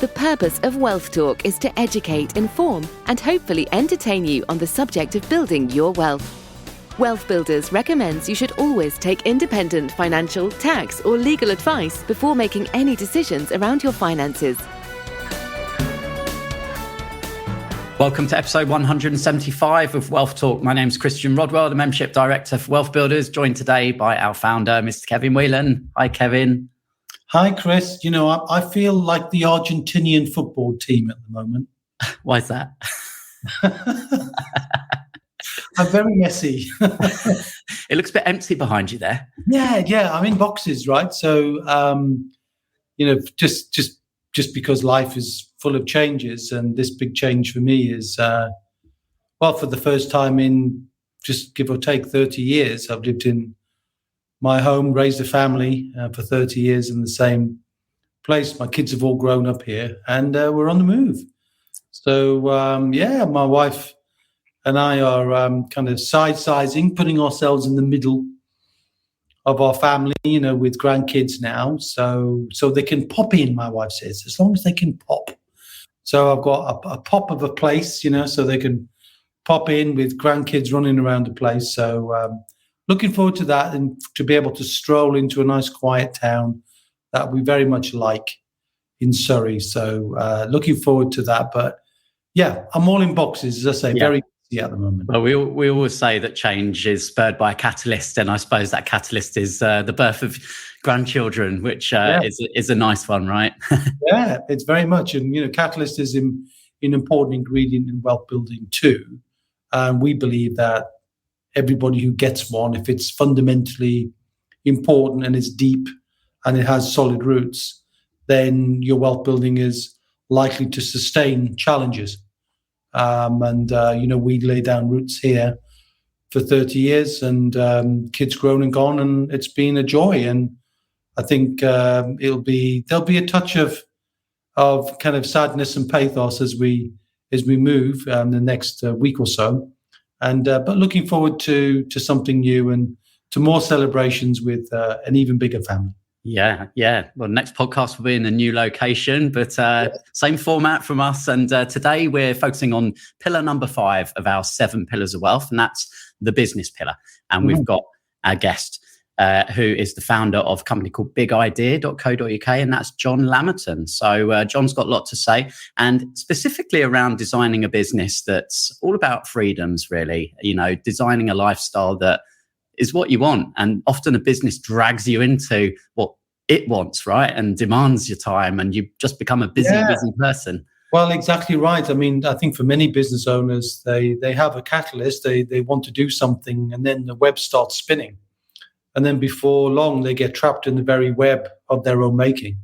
The purpose of Wealth Talk is to educate, inform, and hopefully entertain you on the subject of building your wealth. WealthBuilders recommends you should always take independent financial, tax, or legal advice before making any decisions around your finances. Welcome to episode 175 of Wealth Talk. My name's Christian Rodwell, the Membership Director for WealthBuilders, joined today by our founder, Mr. Kevin Whelan. Hi, Kevin. Hi, Chris. You know, I feel like the Argentinian football team at the moment. Why is that? I'm very messy. It looks a bit empty behind you there. Yeah. I'm in boxes, right? So, just because life is full of changes, and this big change for me is, for the first time in just give or take 30 years, I've lived in my home, raised a family for 30 years in the same place. My kids have all grown up here, and we're on the move. So, my wife and I are kind of side-sizing, putting ourselves in the middle of our family, with grandkids now. So they can pop in, my wife says, as long as they can pop. So I've got a pop of a place, so they can pop in with grandkids running around the place. So looking forward to that, and to be able to stroll into a nice quiet town that we very much like in Surrey. So looking forward to that. But yeah, I'm all in boxes, as I say, very busy at the moment. Well, we always say that change is spurred by a catalyst, and I suppose that catalyst is the birth of grandchildren, which is a nice one, right? Yeah, it's very much. And, catalyst is an important ingredient in wealth building too. And we believe that everybody who gets one, if it's fundamentally important and it's deep and it has solid roots, then your wealth building is likely to sustain challenges. We lay down roots here for 30 years, and kids grown and gone, and it's been a joy. And I think there'll be a touch of kind of sadness and pathos as we move the next week or so. And but looking forward to something new and to more celebrations with an even bigger family. Yeah. Well, next podcast will be in a new location, but same format from us. And today we're focusing on pillar number 5 of our 7 pillars of wealth, and that's the business pillar. And we've got our guest, who is the founder of a company called bigidea.co.uk, and that's John Lamerton. So John's got a lot to say, and specifically around designing a business that's all about freedoms, really, designing a lifestyle that is what you want. And often a business drags you into what it wants, right? And demands your time, and you just become a busy person. Well, exactly right. I mean, I think for many business owners, they have a catalyst, they want to do something, and then the web starts spinning. And then before long, they get trapped in the very web of their own making.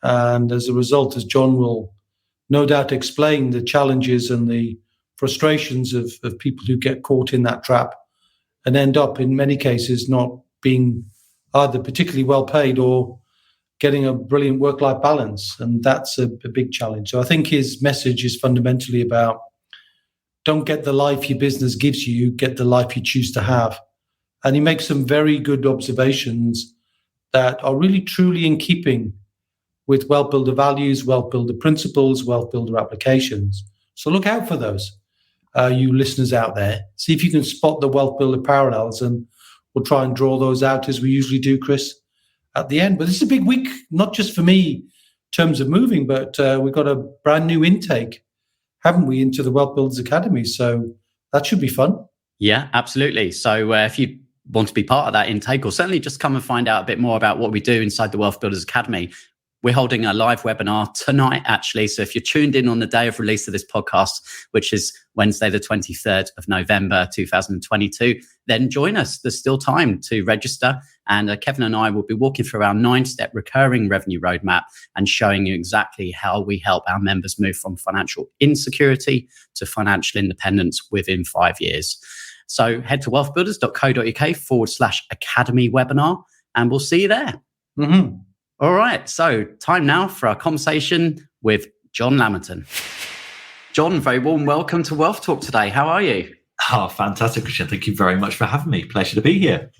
And as a result, as John will no doubt explain, the challenges and the frustrations of people who get caught in that trap and end up, in many cases, not being either particularly well paid or getting a brilliant work-life balance. And that's a big challenge. So I think his message is fundamentally about, don't get the life your business gives you, get the life you choose to have. And he makes some very good observations that are really truly in keeping with wealth builder values, wealth builder principles, wealth builder applications. So look out for those, you listeners out there. See if you can spot the wealth builder parallels, and we'll try and draw those out as we usually do, Chris, at the end. But this is a big week, not just for me in terms of moving, but we've got a brand new intake, haven't we, into the Wealth Builders Academy. So that should be fun. Yeah, absolutely. So if you want to be part of that intake, or certainly just come and find out a bit more about what we do inside the Wealth Builders Academy, we're holding a live webinar tonight, actually. So if you're tuned in on the day of release of this podcast, which is Wednesday, the 23rd of November, 2022, then join us. There's still time to register. And Kevin and I will be walking through our 9-step recurring revenue roadmap and showing you exactly how we help our members move from financial insecurity to financial independence within 5 years. So head to wealthbuilders.co.uk/academy webinar, and we'll see you there. Mm-hmm. All right, so time now for our conversation with John Lamerton. John, very warm welcome to Wealth Talk today. How are you? Oh, fantastic, Christian. Thank you very much for having me. Pleasure to be here.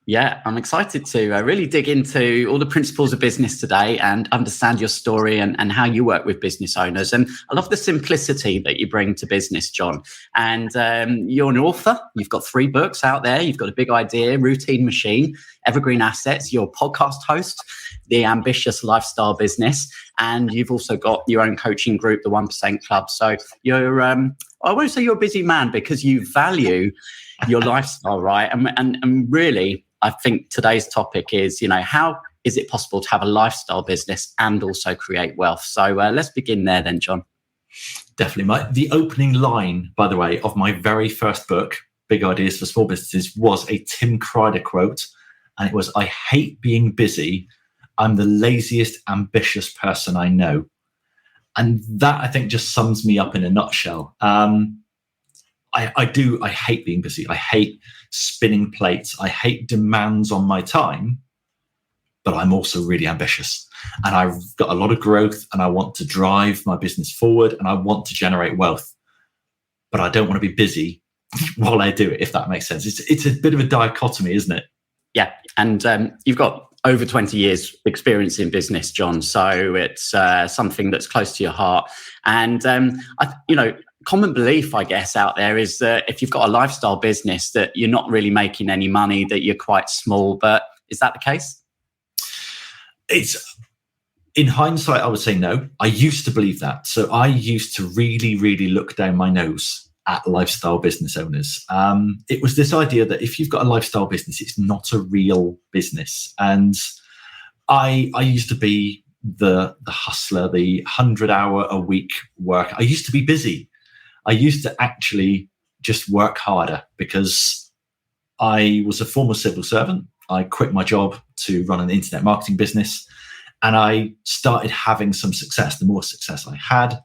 Yeah, I'm excited to really dig into all the principles of business today and understand your story and how you work with business owners. And I love the simplicity that you bring to business, John. And you're an author. You've got 3 books out there. You've got A Big Idea, Routine Machine, Evergreen Assets. You're a podcast host, The Ambitious Lifestyle Business. And you've also got your own coaching group, the 1% Club. So you're, I won't say you're a busy man because you value your lifestyle, right? And really, I think today's topic is, how is it possible to have a lifestyle business and also create wealth? So let's begin there then, John. Definitely. The opening line, by the way, of my very first book, Big Ideas for Small Businesses, was a Tim Crider quote. And it was, "I hate being busy. I'm the laziest, ambitious person I know." And that, I think, just sums me up in a nutshell. I hate being busy. I hate spinning plates. I hate demands on my time, but I'm also really ambitious. And I've got a lot of growth and I want to drive my business forward and I want to generate wealth, but I don't want to be busy while I do it, if that makes sense. It's a bit of a dichotomy, isn't it? Yeah. And you've got over 20 years experience in business, John. So it's something that's close to your heart. And, common belief, I guess, out there is that if you've got a lifestyle business that you're not really making any money, that you're quite small. But is that the case? In hindsight, I would say no. I used to believe that. So I used to really, really look down my nose at lifestyle business owners. It was this idea that if you've got a lifestyle business, it's not a real business. And I used to be the hustler, the 100-hour-a-week work. I used to be busy. I used to actually just work harder because I was a former civil servant. I quit my job to run an internet marketing business, and I started having some success. The more success I had,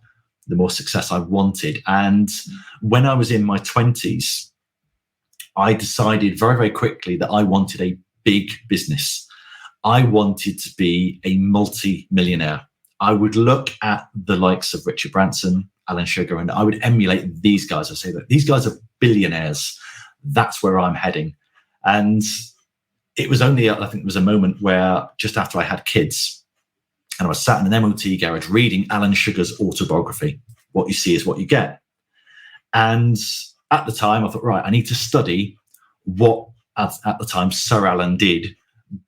the more success I wanted. And when I was in my 20s, I decided very, very quickly that I wanted a big business. I wanted to be a multi-millionaire. I would look at the likes of Richard Branson, Alan Sugar, and I would emulate these guys. I say that these guys are billionaires. That's where I'm heading. And it was only, I think it was a moment where just after I had kids and I was sat in an MOT garage reading Alan Sugar's autobiography, What You See Is What You Get. And at the time I thought, right, I need to study what at the time Sir Alan did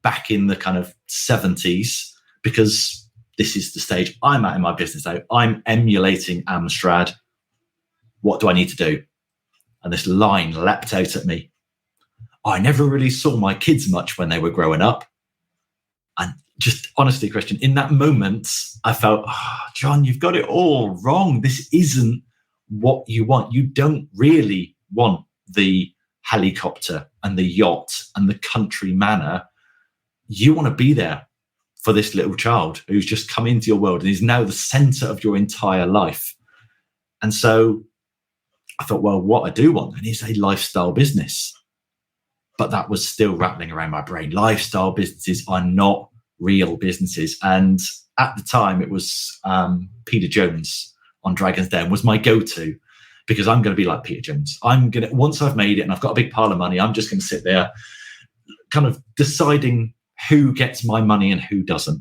back in the kind of 70s, because this is the stage I'm at in my business now. I'm emulating Amstrad. What do I need to do? And this line leapt out at me. I never really saw my kids much when they were growing up. And just honestly, Christian, in that moment, I felt, John, you've got it all wrong. This isn't what you want. You don't really want the helicopter and the yacht and the country manor. You want to be there for this little child who's just come into your world and is now the center of your entire life. And so I thought, well, what I do want is a lifestyle business. But that was still rattling around my brain. Lifestyle businesses are not real businesses. And at the time, it was Peter Jones on Dragon's Den was my go-to, because I'm going to be like Peter Jones. Once I've made it and I've got a big pile of money, I'm just going to sit there kind of deciding who gets my money and who doesn't.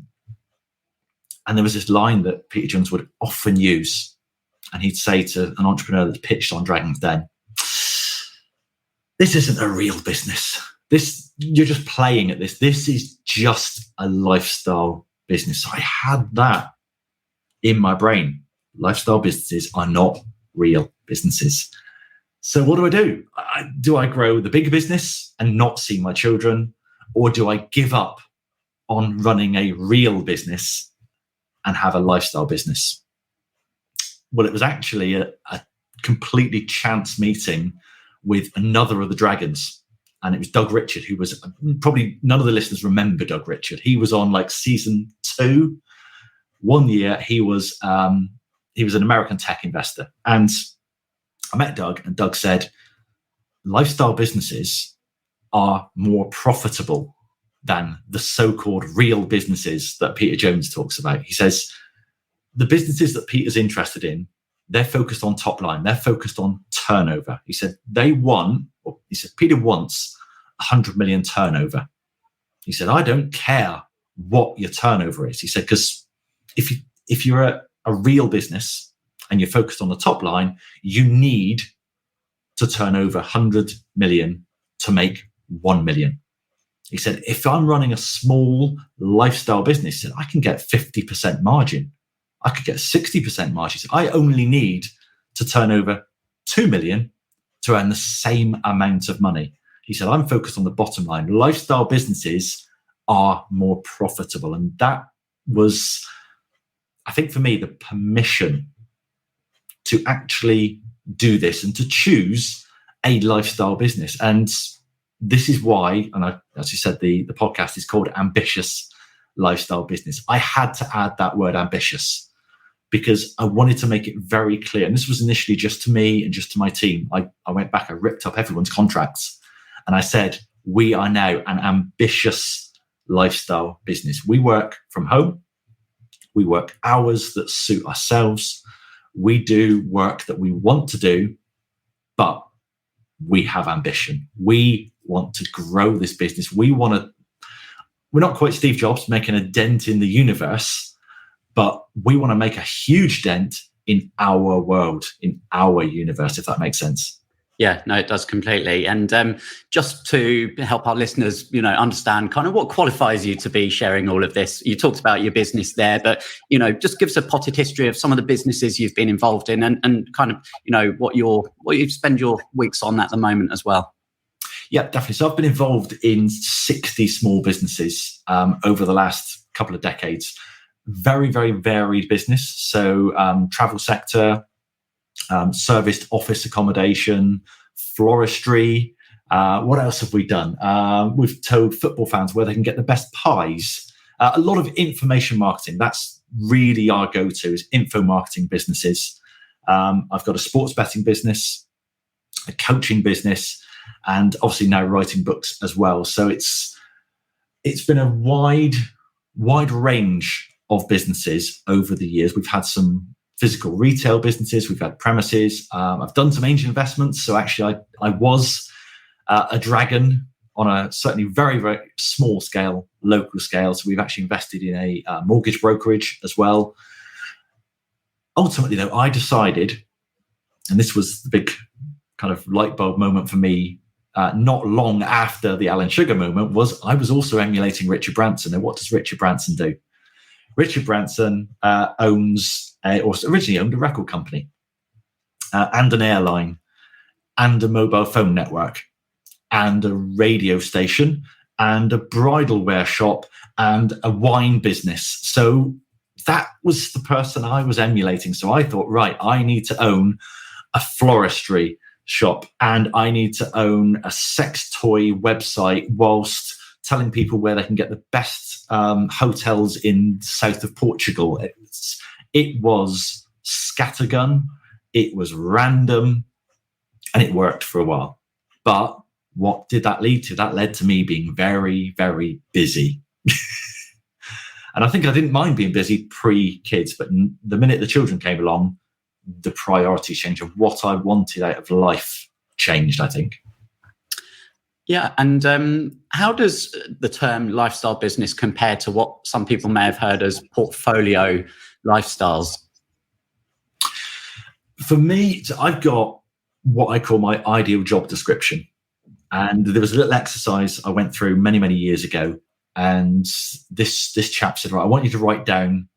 And there was this line that Peter Jones would often use. And he'd say to an entrepreneur that's pitched on Dragon's Den, this isn't a real business. You're just playing at this. This is just a lifestyle business. So I had that in my brain. Lifestyle businesses are not real businesses. So what do? Do I grow the big business and not see my children? Or do I give up on running a real business and have a lifestyle business? Well, it was actually a completely chance meeting with another of the dragons. And it was Doug Richard, who was probably, none of the listeners remember Doug Richard. He was on like season 2. One year he was an American tech investor. And I met Doug, and Doug said, lifestyle businesses are more profitable than the so-called real businesses that Peter Jones talks about. He says, the businesses that Peter's interested in, they're focused on top line. They're focused on turnover. He said, Peter wants 100 million turnover. He said, I don't care what your turnover is. He said, because if you're a real business and you're focused on the top line, you need to turn over 100 million to make 1 million. He said, if I'm running a small lifestyle business, he said, I can get 50% margin. I could get 60% margin. He said, I only need to turn over 2 million to earn the same amount of money. He said, I'm focused on the bottom line. Lifestyle businesses are more profitable. And that was, I think for me, the permission to actually do this and to choose a lifestyle business. And this is why, and as you said, the podcast is called Ambitious Lifestyle Business. I had to add that word ambitious because I wanted to make it very clear. And this was initially just to me and just to my team. I went back, I ripped up everyone's contracts and I said, we are now an ambitious lifestyle business. We work from home. We work hours that suit ourselves. We do work that we want to do, but we have ambition. We want to grow this business. We're not quite Steve Jobs making a dent in the universe, but we want to make a huge dent in our world, in our universe, if that makes sense. Yeah, no, it does completely. And just to help our listeners, understand kind of what qualifies you to be sharing all of this. You talked about your business there, but, just give us a potted history of some of the businesses you've been involved in and kind of, what you spend your weeks on at the moment as well. Yeah, definitely. So I've been involved in 60 small businesses over the last couple of decades. Very, very varied business. So travel sector, serviced office accommodation, floristry. What else have we done? We've told football fans where they can get the best pies. A lot of information marketing. That's really our go-to is info marketing businesses. I've got a sports betting business, a coaching business, and obviously now writing books as well. So it's been a wide range of businesses over the years. We've had some physical retail businesses. We've had premises. I've done some angel investments. So actually I was a dragon on a certainly very, very small scale, local scale. So we've actually invested in a mortgage brokerage as well. Ultimately, though, I decided, and this was the big kind of light bulb moment for me, not long after the Alan Sugar moment, was I was also emulating Richard Branson. Now, what does Richard Branson do? Richard Branson originally owned a record company and an airline and a mobile phone network and a radio station and a bridal wear shop and a wine business. So that was the person I was emulating. So I thought, right, I need to own a floristry shop and I need to own a sex toy website whilst telling people where they can get the best hotels in the south of Portugal. It was scattergun, it was random, and it worked for a while. But what did that lead to? That led to me being very, very busy. And I think I didn't mind being busy pre-kids, but the minute the children came along, the priority change of what I wanted out of life changed, I think. Yeah. And how does the term lifestyle business compare to what some people may have heard as portfolio lifestyles? For me, I've got what I call my ideal job description. And there was a little exercise I went through many, many years ago. And this chap said, right, I want you to write down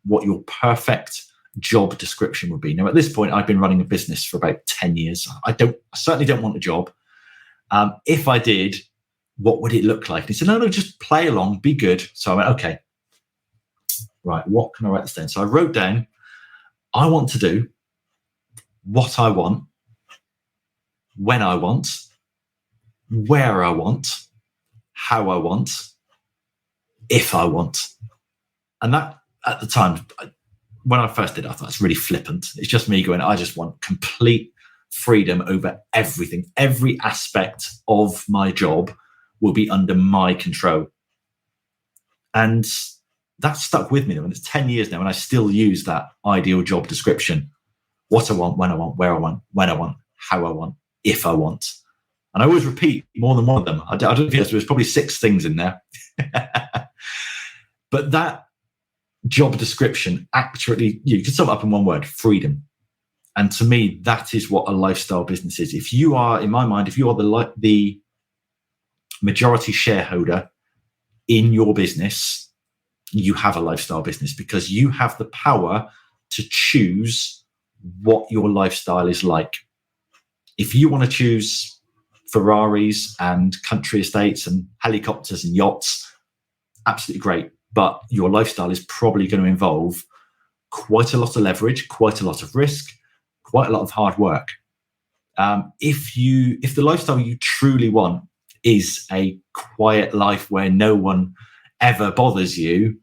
what your perfect job description would be. Now, at this point, I've been running a business for about 10 years. I certainly don't want a job. If I did, what would it look like? And he said, no, just play along, be good. So I went, okay, right, what can I write this down? So I wrote down, I want to do what I want, when I want, where I want, how I want, if I want. And that, at the time, when I first did it, I thought it's really flippant. It's just me going, I just want complete freedom over everything. Every aspect of my job will be under my control. And that stuck with me. And it's 10 years now, and I still use that ideal job description. What I want, when I want, where I want, when I want, how I want, if I want. And I always repeat more than one of them. I don't know if there's probably 6 things in there. But that job description accurately, you can sum it up in one word: freedom. And to me, that is what a lifestyle business is. If you are, in my mind, if you are the majority shareholder in your business, you have a lifestyle business, because you have the power to choose what your lifestyle is like. If you want to choose Ferraris and country estates and helicopters and yachts, absolutely great. But your lifestyle is probably going to involve quite a lot of leverage, quite a lot of risk, quite a lot of hard work. If the lifestyle you truly want is a quiet life where no one ever bothers you,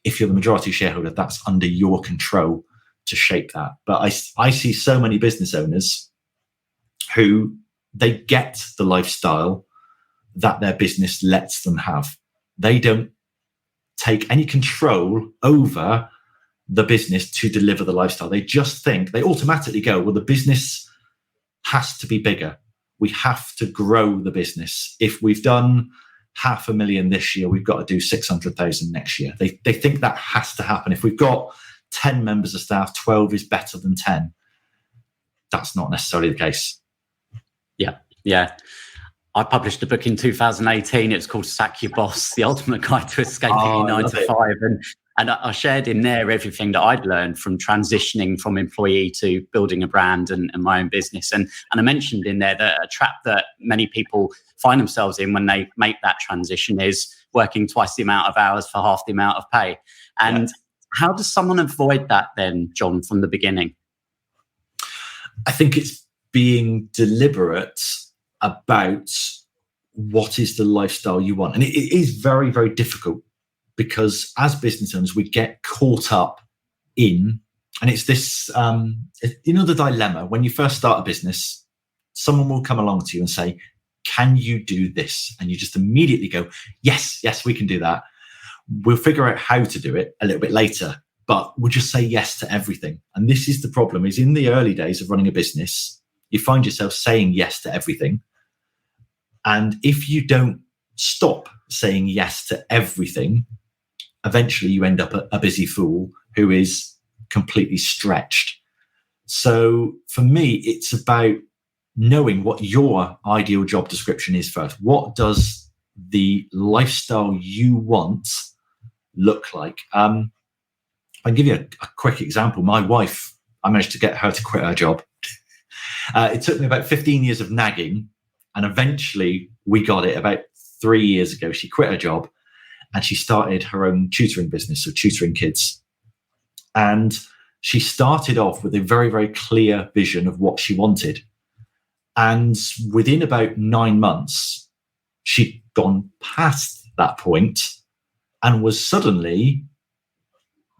if you're the majority shareholder, that's under your control to shape that. But I see so many business owners who they get the lifestyle that their business lets them have. They don't take any control over the business to deliver the lifestyle. They just think, they automatically go, well, the business has to be bigger. We have to grow the business. If we've done 500,000 this year, we've got to do 600,000 next year. They think that has to happen. If we've got 10 members of staff, 12 is better than 10. That's not necessarily the case. Yeah. I published a book in 2018. It's called Sack Your Boss, The Ultimate Guide to Escaping Your 9 to 5. And I shared in there everything that I'd learned from transitioning from employee to building a brand and my own business. And I mentioned in there that a trap that many people find themselves in when they make that transition is working twice the amount of hours for half the amount of pay. And how does someone avoid that then, John, from the beginning? I think it's being deliberate about what is the lifestyle you want. And it is very, very difficult, because as business owners, we get caught up in, and it's this, the dilemma. When you first start a business, someone will come along to you and say, can you do this? And you just immediately go, yes, we can do that. We'll figure out how to do it a little bit later, but we'll just say yes to everything. And this is the problem, is in the early days of running a business, you find yourself saying yes to everything. And if you don't stop saying yes to everything, eventually you end up a busy fool who is completely stretched. So for me, it's about knowing what your ideal job description is first. What does the lifestyle you want look like? I can give you a quick example. My wife, I managed to get her to quit her job. It took me about 15 years of nagging, and eventually we got it about 3 years ago. She quit her job and she started her own tutoring business, so tutoring kids. And she started off with a very, very clear vision of what she wanted. And within about 9 months, she'd gone past that point and was suddenly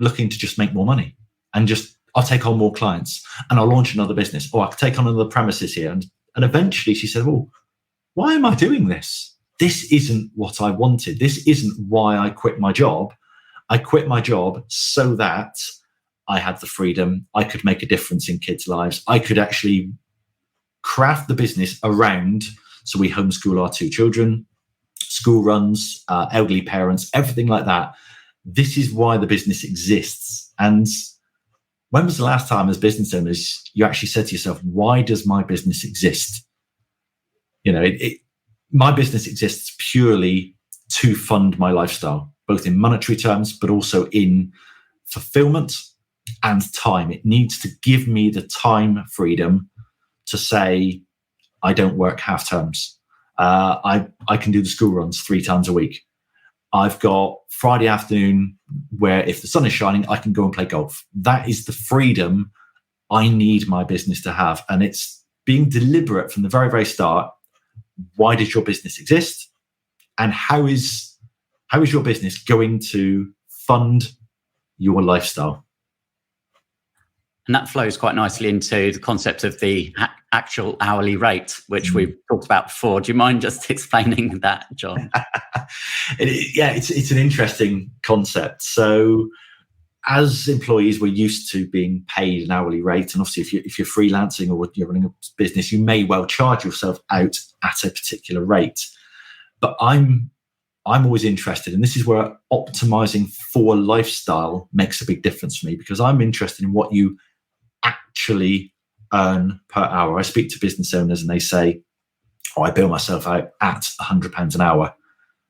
looking to just make more money and just, I'll take on more clients and I'll launch another business, or I'll take on another premises here. And eventually she said, well, why am I doing this? This isn't what I wanted. This isn't why I quit my job. I quit my job so that I had the freedom. I could make a difference in kids' lives. I could actually craft the business around. So we homeschool our 2 children, school runs, elderly parents, everything like that. This is why the business exists. And when was the last time as business owners you actually said to yourself, why does my business exist? My business exists purely to fund my lifestyle, both in monetary terms, but also in fulfillment and time. It needs to give me the time freedom to say, I don't work half terms. I can do the school runs 3 times a week. I've got Friday afternoon where if the sun is shining, I can go and play golf. That is the freedom I need my business to have. And it's being deliberate from the very, very start. Why does your business exist? And how is your business going to fund your lifestyle? And that flows quite nicely into the concept of the actual hourly rate, which we've talked about before. Do you mind just explaining that, John? It's an interesting concept. So as employees, we're used to being paid an hourly rate. And obviously, if you're freelancing or you're running a business, you may well charge yourself out at a particular rate. But I'm always interested, and this is where optimizing for lifestyle makes a big difference for me, because I'm interested in what you actually earn per hour. I speak to business owners and they say, oh, I bill myself out at £100 an hour.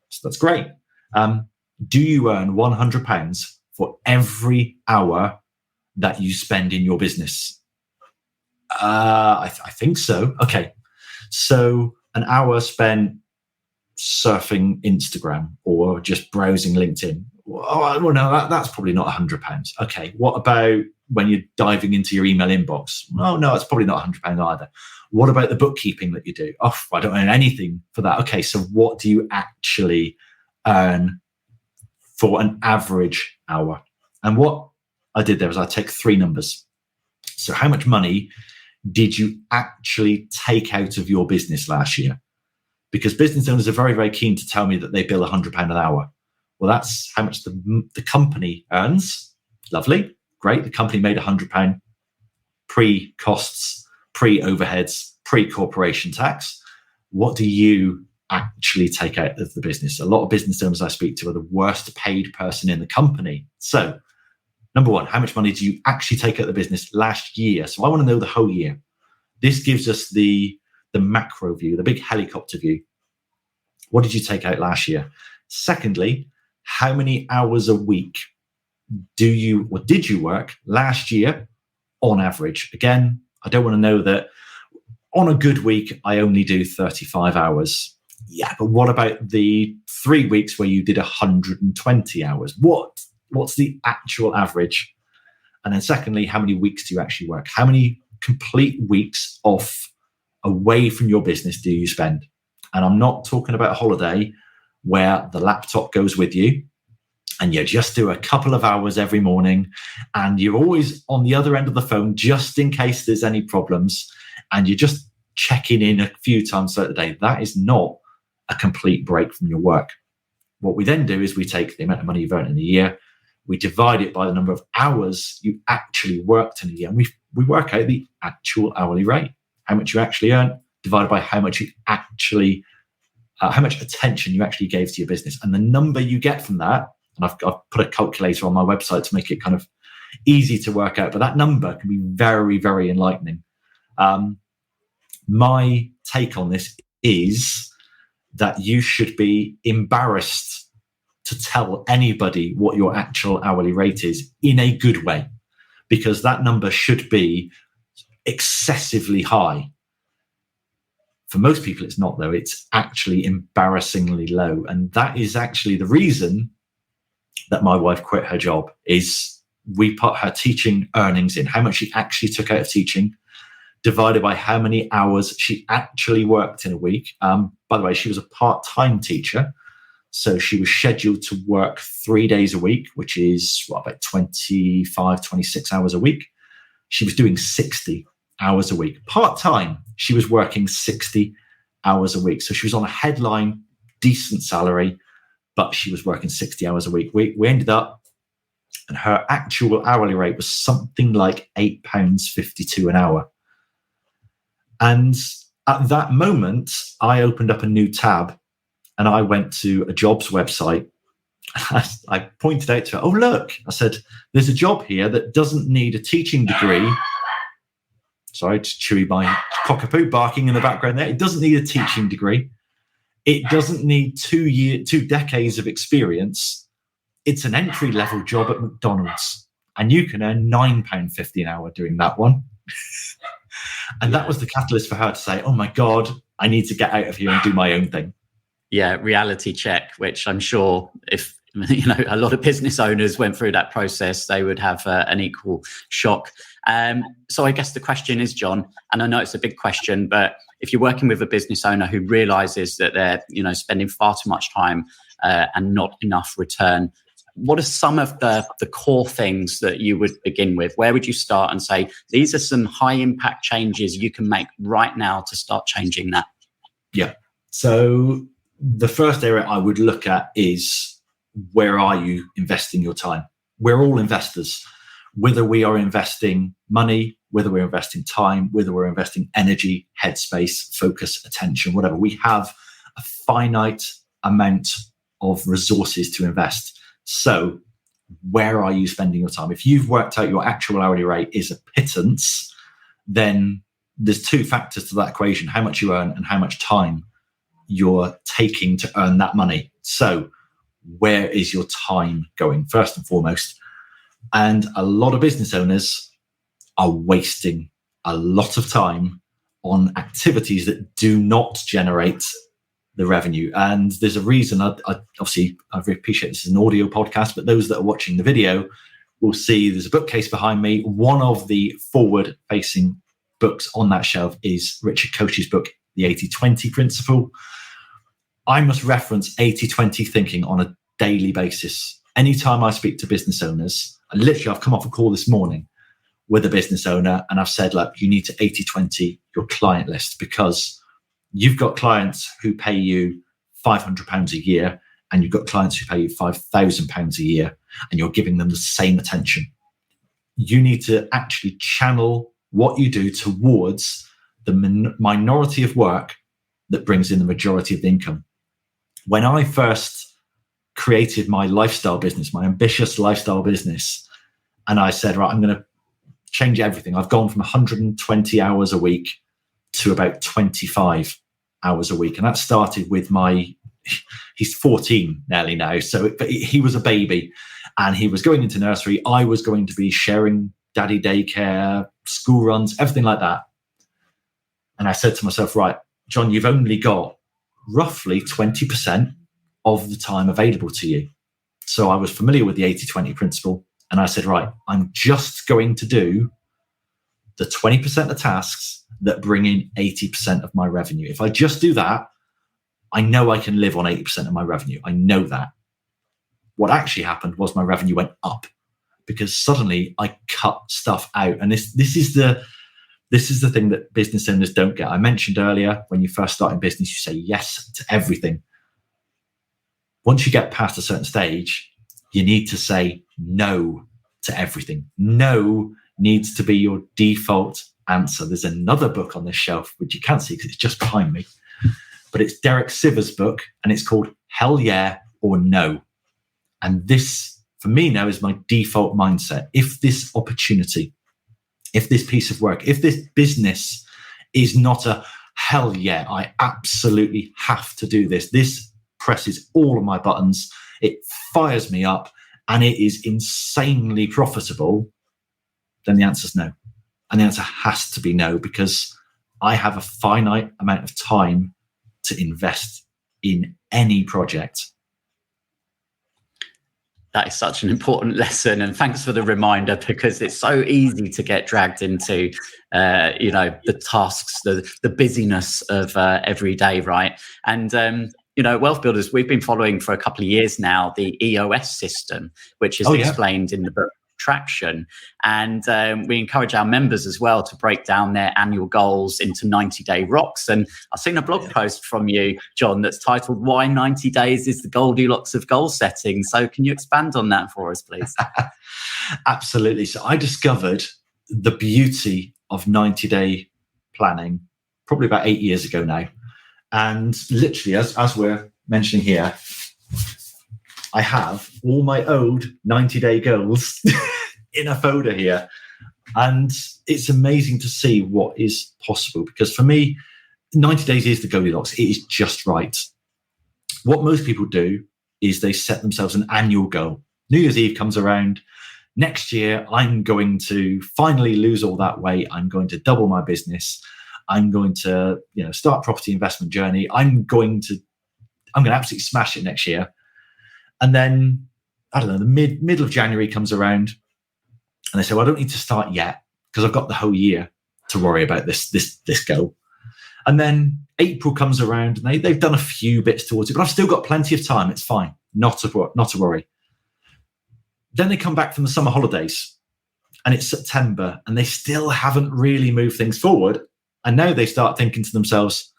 So that's great. Do you earn £100 for every hour that you spend in your business? I think so. Okay. So an hour spent surfing Instagram or just browsing LinkedIn. Oh, well, no, that's probably not £100. Okay. What about when you're diving into your email inbox? Oh, no, it's probably not £100 either. What about the bookkeeping that you do? Oh, I don't earn anything for that. Okay. So what do you actually earn for an average hour? And what I did there was I take 3 numbers. So how much money did you actually take out of your business last year? Because business owners are very, very keen to tell me that they bill £100 an hour. Well, that's how much the company earns. Lovely. Great. The company made £100 pre-costs, pre-overheads, pre-corporation tax. What do you actually take out of the business? A lot of business owners I speak to are the worst paid person in the company. So, number one, how much money do you actually take out of the business last year? So I want to know the whole year. This gives us the macro view, the big helicopter view. What did you take out last year? Secondly, how many hours a week did you work last year on average? Again, I don't want to know that on a good week, I only do 35 hours. Yeah, but what about the 3 weeks where you did 120 hours? What's the actual average? And then secondly, how many weeks do you actually work? How many complete weeks off away from your business do you spend? And I'm not talking about a holiday where the laptop goes with you and you just do a couple of hours every morning and you're always on the other end of the phone just in case there's any problems and you're just checking in a few times throughout the day. That is not a complete break from your work. What we then do is we take the amount of money you've earned in a year, we divide it by the number of hours you actually worked in a year, and we work out the actual hourly rate, how much you actually earn, divided by how much you actually, how much attention you actually gave to your business. And the number you get from that, and I've put a calculator on my website to make it kind of easy to work out, but that number can be very, very enlightening. My take on this is that you should be embarrassed to tell anybody what your actual hourly rate is in a good way, because that number should be excessively high. For most people, it's not, though. It's actually embarrassingly low. And that is actually the reason that my wife quit her job, is we put her teaching earnings in, how much she actually took out of teaching, divided by how many hours she actually worked in a week. By the way, she was a part-time teacher. So she was scheduled to work 3 days a week, which is about 25, 26 hours a week. She was doing 60 hours a week. Part-time, she was working 60 hours a week. So she was on a headline, decent salary, but she was working 60 hours a week. We ended up, and her actual hourly rate was something like £8.52 an hour. And at that moment, I opened up a new tab and I went to a jobs website. I pointed out to her, oh, look, I said, there's a job here that doesn't need a teaching degree. Sorry, it's Chewy, my cockapoo barking in the background there. It doesn't need a teaching degree. It doesn't need 2 decades of experience. It's an entry-level job at McDonald's. And you can earn £9.50 an hour doing that one. And that was the catalyst for her to say, oh my God, I need to get out of here and do my own thing. Yeah, reality check, which I'm sure if a lot of business owners went through that process, they would have an equal shock. So I guess the question is, John, and I know it's a big question, but if you're working with a business owner who realizes that they're spending far too much time and not enough return, what are some of the core things that you would begin with? Where would you start and say, these are some high impact changes you can make right now to start changing that? Yeah. So the first area I would look at is, where are you investing your time? we're all investors, whether we are investing money, whether we're investing time, whether we're investing energy, headspace, focus, attention, whatever. We have a finite amount of resources to invest. So where are you spending your time? If you've worked out your actual hourly rate is a pittance, then there's two factors to that equation: how much you earn and how much time you're taking to earn that money. So where is your time going, first and foremost? And a lot of business owners are wasting a lot of time on activities that do not generate the revenue. And there's a reason. I really appreciate this is an audio podcast, but those that are watching the video will see there's a bookcase behind me. One of the forward-facing books on that shelf is Richard Koch's book, The 80-20 Principle. I must reference 80-20 thinking on a daily basis. Anytime I speak to business owners, I've come off a call this morning with a business owner and I've said, look, you need to 80-20 your client list, because you've got clients who pay you £500 a year and you've got clients who pay you £5,000 a year, and you're giving them the same attention. You need to actually channel what you do towards the minority of work that brings in the majority of the income. When I first created my lifestyle business, my ambitious lifestyle business, and I said, right, I'm going to change everything. I've gone from 120 hours a week to about 25 hours a week. And that started with he's 14 nearly now. But he was a baby and he was going into nursery. I was going to be sharing daddy daycare, school runs, everything like that. And I said to myself, right, John, you've only got roughly 20% of the time available to you. So I was familiar with the 80-20 principle. And I said, right, I'm just going to do the 20% of tasks that bring in 80% of my revenue. If I just do that, I know I can live on 80% of my revenue. I know that. What actually happened was my revenue went up because suddenly I cut stuff out. And this is the thing that business owners don't get. I mentioned earlier, when you first start in business, you say yes to everything. Once you get past a certain stage, you need to say no to everything. No needs to be your default answer. There's another book on this shelf, which you can't see because it's just behind me, but it's Derek Sivers' book, and it's called Hell Yeah or No. And this, for me now, is my default mindset. If this opportunity, if this piece of work, if this business is not a hell yeah, I absolutely have to do this. This presses all of my buttons. It fires me up and it is insanely profitable. Then the answer is no. And the answer has to be no, because I have a finite amount of time to invest in any project. That is such an important lesson, and thanks for the reminder, because it's so easy to get dragged into, the tasks, the busyness of every day, right? And Wealth Builders, we've been following for a couple of years now the EOS system, which is explained in the book Traction, and we encourage our members as well to break down their annual goals into 90-day rocks. And I've seen a blog post from you, John, that's titled "Why 90 Days is the Goldilocks of Goal Setting." So can you expand on that for us, please? Absolutely. So I discovered the beauty of 90-day planning probably about 8 years ago now, and literally as we're mentioning here, I have all my old 90-day goals in a folder here. And it's amazing to see what is possible, because for me, 90 days is the Goldilocks. It is just right. What most people do is they set themselves an annual goal. New Year's Eve comes around. Next year, I'm going to finally lose all that weight. I'm going to double my business. I'm going to start property investment journey. I'm going to absolutely smash it next year. And then, I don't know, the middle of January comes around and they say, well, I don't need to start yet because I've got the whole year to worry about this goal. And then April comes around and they've done a few bits towards it, but I've still got plenty of time. It's fine. Not to worry. Then they come back from the summer holidays and it's September and they still haven't really moved things forward. And now they start thinking to themselves,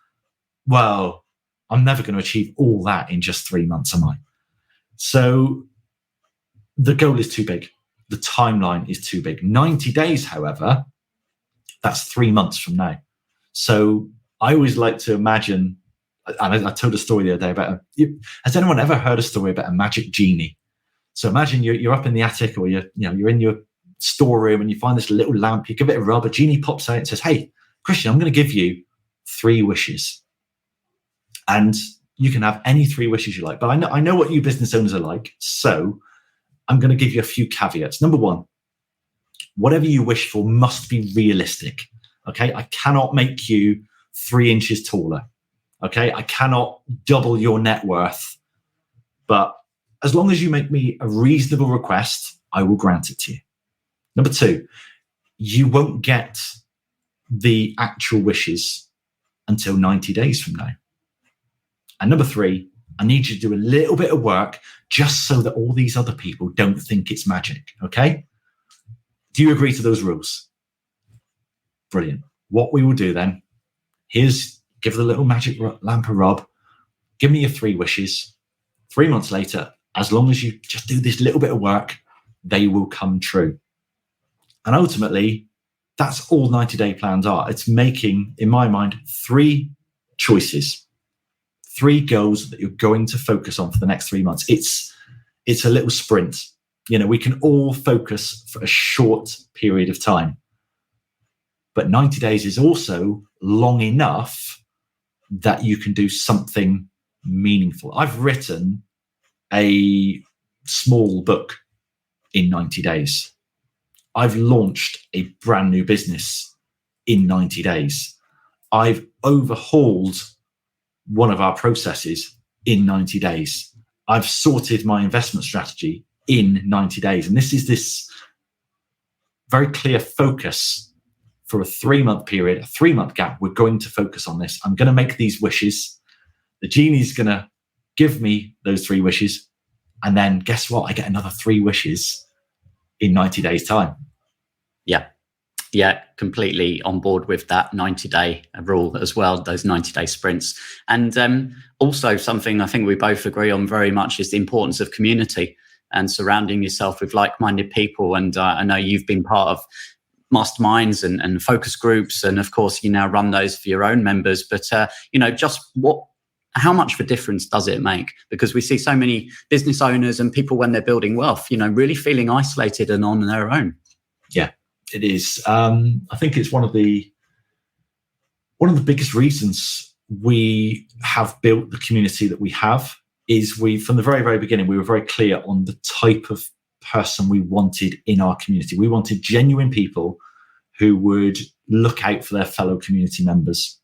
well, I'm never going to achieve all that in just 3 months, am I? So the goal is too big. The timeline is too big. 90 days, however, that's 3 months from now. So I always like to imagine, and I told a story the other day about, has anyone ever heard a story about a magic genie? So imagine you're up in the attic, or you're in your storeroom, and you find this little lamp, you give it a rub, a genie pops out and says, hey, Christian, I'm going to give you 3 wishes. And you can have any 3 wishes you like. But I know what you business owners are like. So I'm going to give you a few caveats. Number 1, whatever you wish for must be realistic. Okay. I cannot make you 3 inches taller. Okay. I cannot double your net worth. But as long as you make me a reasonable request, I will grant it to you. Number 2, you won't get the actual wishes until 90 days from now. And number 3, I need you to do a little bit of work just so that all these other people don't think it's magic. Okay? Do you agree to those rules? Brilliant. What we will do then, give the little magic lamp a rub. Give me your 3 wishes. 3 months later, as long as you just do this little bit of work, they will come true. And ultimately, that's all 90-day plans are. It's making, in my mind, 3 choices, 3 goals that you're going to focus on for the next 3 months. It's a little sprint. We can all focus for a short period of time. But 90 days is also long enough that you can do something meaningful. I've written a small book in 90 days. I've launched a brand new business in 90 days. I've overhauled one of our processes in 90 days. I've sorted my investment strategy in 90 days. And this is this very clear focus for a 3-month period, a 3-month gap. We're going to focus on this. I'm going to make these wishes. The genie's going to give me those 3 wishes. And then guess what? I get another 3 wishes in 90 days' time. Yeah, completely on board with that 90-day rule as well, those 90-day sprints. And also something I think we both agree on very much is the importance of community and surrounding yourself with like-minded people. And I know you've been part of masterminds and focus groups. And of course, you now run those for your own members. But, how much of a difference does it make? Because we see so many business owners and people when they're building wealth, really feeling isolated and on their own. Yeah, it is. I think it's one of the biggest reasons we have built the community that we have is from the very, very beginning, we were very clear on the type of person we wanted in our community. We wanted genuine people who would look out for their fellow community members.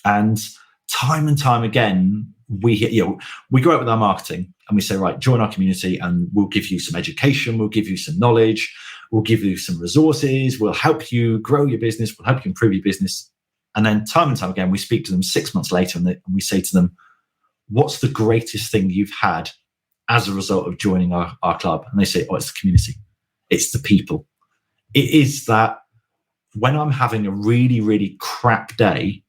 And time and time again, we go out with our marketing and we say, right, join our community and we'll give you some education, we'll give you some knowledge, we'll give you some resources, we'll help you grow your business, we'll help you improve your business. And then time and time again, we speak to them 6 months later and we say to them, what's the greatest thing you've had as a result of joining our club? And they say, it's the community. It's the people. It is that when I'm having a really, really crap day,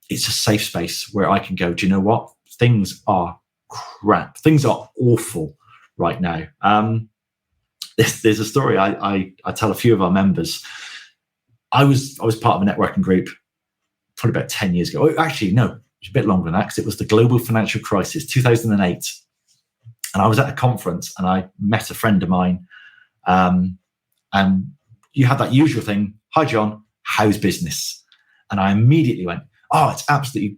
it's a safe space where I can go, do you know what? Things are crap. Things are awful right now. There's a story I tell a few of our members. I was part of a networking group probably about 10 years ago. Actually, no, it was a bit longer than that because it was the global financial crisis, 2008. And I was at a conference and I met a friend of mine. And you had that usual thing. Hi, John, how's business? And I immediately went, oh, it's absolutely,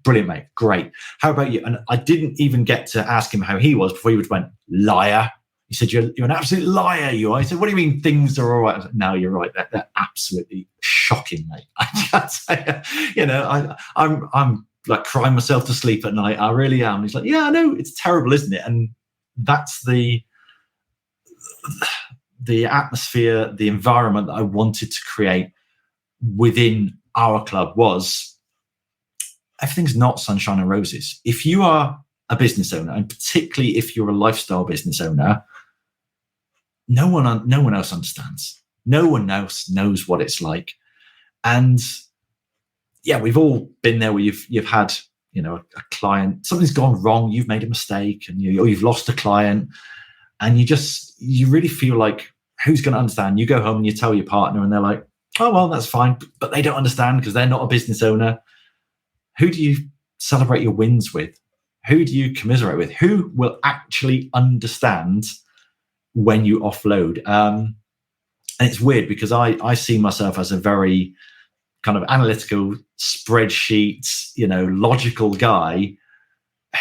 brilliant, mate. Great. How about you? And I didn't even get to ask him how he was before he went, liar. He said, you're an absolute liar, you are. I said, what do you mean things are all right? I was like, no, you're right. They're absolutely shocking, mate. I can't say, I'm like crying myself to sleep at night. I really am. He's like, yeah, I know. It's terrible, isn't it? And that's the atmosphere, the environment that I wanted to create within our club was everything's not sunshine and roses. If you are a business owner, and particularly if you're a lifestyle business owner, no one else understands. No one else knows what it's like. And we've all been there where you've had, a client, something's gone wrong, you've made a mistake, and you've lost a client, And you really feel like, who's going to understand? You go home and you tell your partner and they're like, oh, well, that's fine. But they don't understand because they're not a business owner. Who do you celebrate your wins with? Who do you commiserate with? Who will actually understand when you offload? And it's weird because I see myself as a very kind of analytical, spreadsheets, logical guy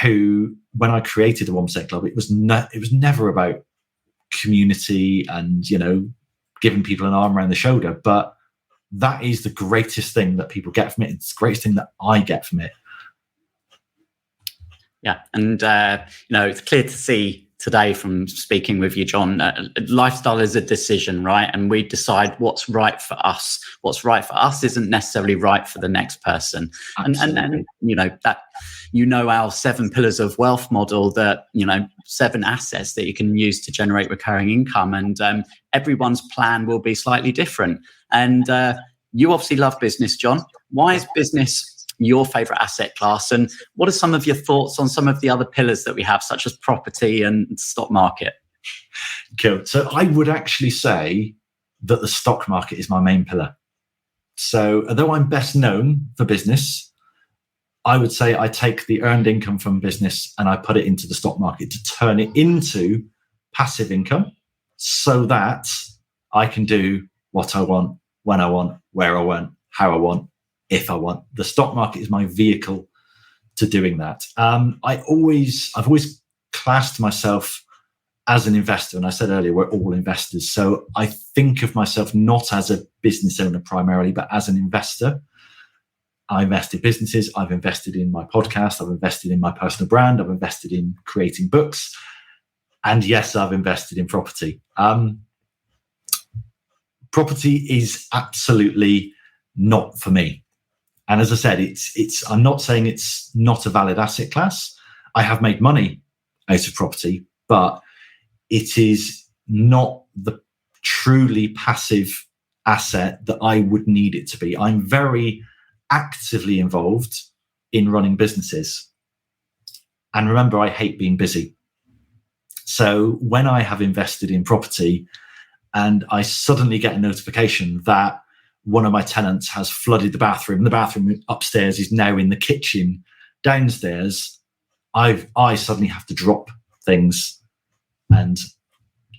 who, when I created the 1% Club, it was never about community and, giving people an arm around the shoulder. But that is the greatest thing that people get from it. It's the greatest thing that I get from it. Yeah. And, it's clear to see today from speaking with you, John, lifestyle is a decision, right? And we decide what's right for us. What's right for us isn't necessarily right for the next person. And that, our 7 pillars of wealth model, that, 7 assets that you can use to generate recurring income. And everyone's plan will be slightly different. And you obviously love business, John. Why is business your favorite asset class, and what are some of your thoughts on some of the other pillars that we have, such as property and stock market? Cool. So I would actually say that the stock market is my main pillar. So although I'm best known for business, I would say I take the earned income from business and I put it into the stock market to turn it into passive income so that I can do what I want, when I want, where I want, how I want, if I want. The stock market is my vehicle to doing that. I've always classed myself as an investor, and I said earlier, we're all investors. So I think of myself not as a business owner primarily, but as an investor. I invest in businesses. I've invested in my podcast. I've invested in my personal brand. I've invested in creating books. And yes, I've invested in property. Property is absolutely not for me. And as I said, I'm not saying it's not a valid asset class. I have made money out of property, but it is not the truly passive asset that I would need it to be. I'm very actively involved in running businesses. And remember, I hate being busy. So when I have invested in property and I suddenly get a notification that one of my tenants has flooded the bathroom upstairs is now in the kitchen downstairs, I suddenly have to drop things and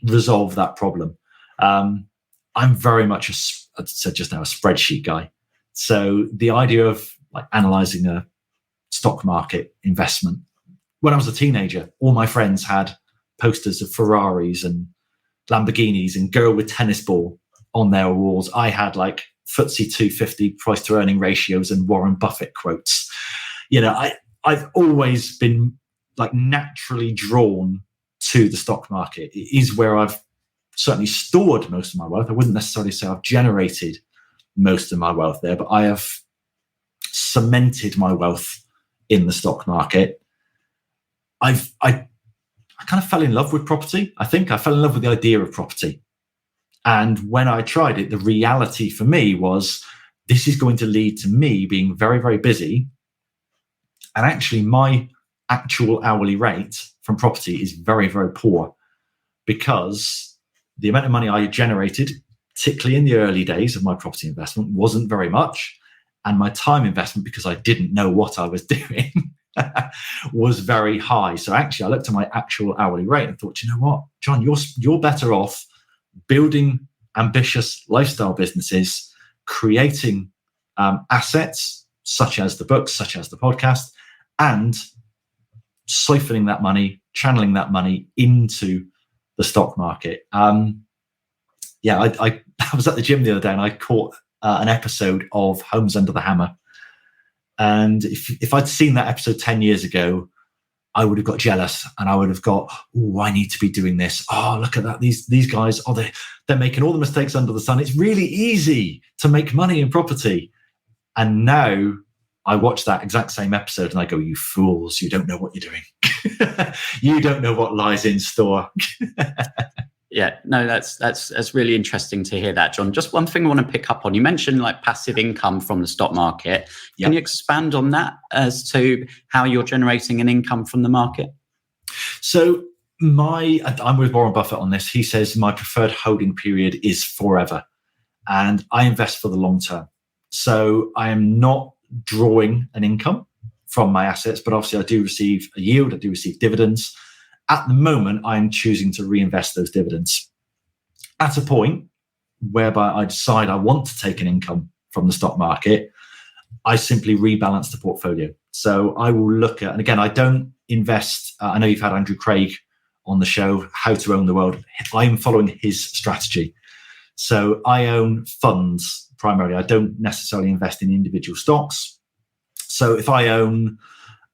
resolve that problem. I'm very much, as I said just now, a spreadsheet guy. So the idea of like analyzing a stock market investment, when I was a teenager, all my friends had posters of Ferraris and Lamborghinis and girl with tennis ball on their walls. I had like FTSE 250 price to earning ratios and Warren Buffett quotes. I've always been like naturally drawn to the stock market. It is where I've certainly stored most of my wealth. I wouldn't necessarily say I've generated most of my wealth there, but I have cemented my wealth in the stock market. I kind of fell in love with property. I think I fell in love with the idea of property. And when I tried it, the reality for me was this is going to lead to me being very, very busy. And actually, my actual hourly rate from property is very, very poor because the amount of money I generated, particularly in the early days of my property investment, wasn't very much. And my time investment, because I didn't know what I was doing, was very high. So actually, I looked at my actual hourly rate and thought, you know what, John, you're better off building ambitious lifestyle businesses, creating assets such as the books, such as the podcast, and siphoning that money, channeling that money into the stock market. I was at the gym the other day and I caught an episode of Homes Under the Hammer. And if I'd seen that episode 10 years ago, I would have got jealous and I would have got, oh, I need to be doing this. Oh, look at that. These guys, they're making all the mistakes under the sun. It's really easy to make money in property. And now I watch that exact same episode and I go, you fools, you don't know what you're doing. You don't know what lies in store. Yeah, no, that's really interesting to hear that, John. Just one thing I want to pick up on. You mentioned like passive income from the stock market. Yep. Can you expand on that as to how you're generating an income from the market? So I'm with Warren Buffett on this. He says my preferred holding period is forever, and I invest for the long term. So I am not drawing an income from my assets, but obviously I do receive a yield, I do receive dividends. At the moment, I'm choosing to reinvest those dividends. At a point whereby I decide I want to take an income from the stock market, I simply rebalance the portfolio. So I will look at, and again, I don't invest, I know you've had Andrew Craig on the show, How to Own the World. I'm following his strategy. So I own funds primarily. I don't necessarily invest in individual stocks. So if I own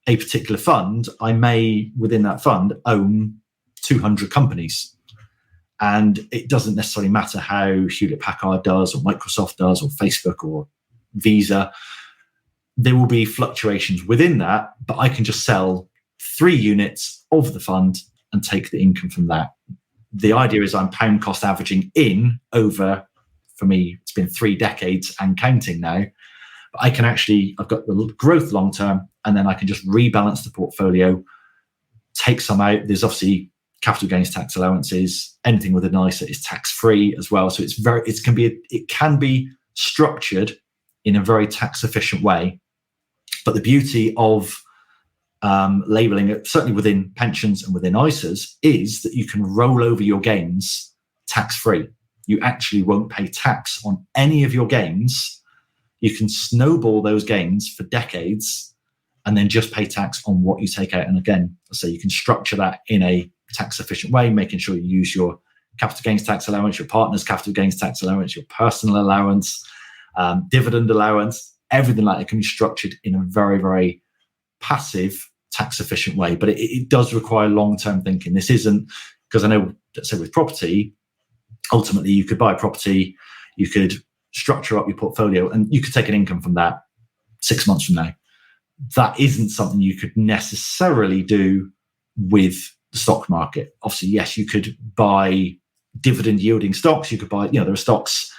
a particular fund, I may, within that fund, own 200 companies. And it doesn't necessarily matter how Hewlett-Packard does or Microsoft does or Facebook or Visa. There will be fluctuations within that, but I can just sell 3 units of the fund and take the income from that. The idea is I'm pound cost averaging in over, for me, it's been 3 decades and counting now. But I can actually, I've got the growth long term, and then I can just rebalance the portfolio, take some out. There's obviously capital gains tax allowances. Anything with an ISA is tax free as well. So it can be structured in a very tax efficient way. But the beauty of labeling it, certainly within pensions and within ISAs, is that you can roll over your gains tax free. You actually won't pay tax on any of your gains. You can snowball those gains for decades and then just pay tax on what you take out. And again, so you can structure that in a tax efficient way, making sure you use your capital gains tax allowance, your partner's capital gains tax allowance, your personal allowance, dividend allowance, everything like that can be structured in a very, very passive, tax efficient way. But it does require long-term thinking. This isn't, because I know, let's say with property, ultimately you could buy property, you could structure up your portfolio, and you could take an income from that 6 months from now. That isn't something you could necessarily do with the stock market. Obviously, yes, you could buy dividend yielding stocks. You could buy, there are stocks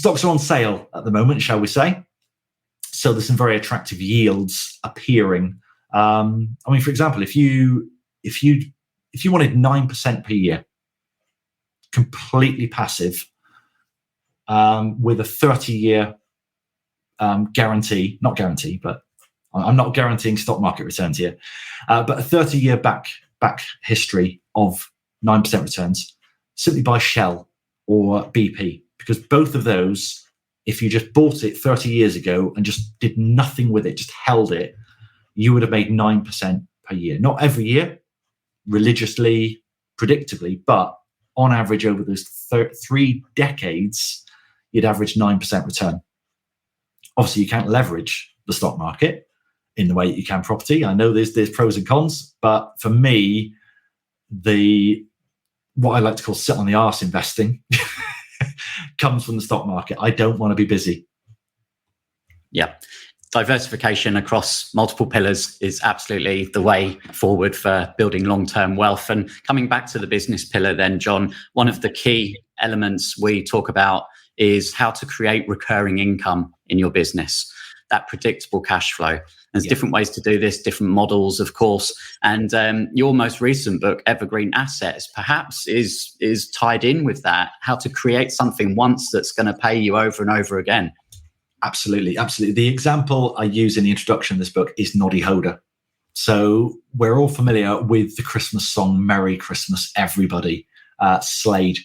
are on sale at the moment, shall we say. So there's some very attractive yields appearing. For example, if you wanted 9% per year, completely passive, with a 30-year guarantee, not guarantee, but I'm not guaranteeing stock market returns here, but a 30-year back history of 9% returns, simply buy Shell or BP, because both of those, if you just bought it 30 years ago and just did nothing with it, just held it, you would have made 9% per year. Not every year, religiously, predictably, but on average over those 3 decades, you'd average 9% return. Obviously, you can't leverage the stock market in the way that you can property. I know there's pros and cons, but for me, what I like to call sit on the arse investing comes from the stock market. I don't want to be busy. Yeah. Diversification across multiple pillars is absolutely the way forward for building long-term wealth. And coming back to the business pillar then, John, one of the key elements we talk about is how to create recurring income in your business, that predictable cash flow. There's different ways to do this, different models, of course. And your most recent book, Evergreen Assets, perhaps is tied in with that, how to create something once that's going to pay you over and over again. Absolutely. The example I use in the introduction of this book is Noddy Holder. So we're all familiar with the Christmas song, Merry Christmas, Everybody, Slade.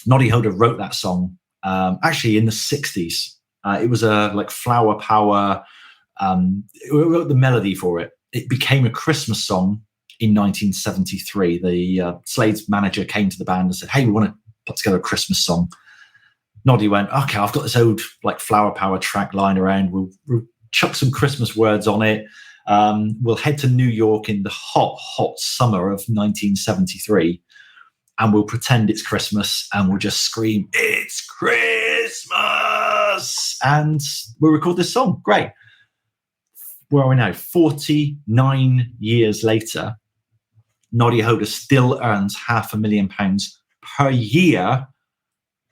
Noddy Holder wrote that song actually in the 60s. It was a flower power. He wrote the melody for it. It became a Christmas song in 1973. The Slade's manager came to the band and said, "Hey, we want to put together a Christmas song." Noddy went, "Okay, I've got this old flower power track lying around. We'll chuck some Christmas words on it. We'll head to New York in the hot summer of 1973, and we'll pretend it's Christmas, and we'll just scream, 'It's Christmas!' and we'll record this song." Great. Where are we now? 49 years later, Noddy Holder still earns £500,000 per year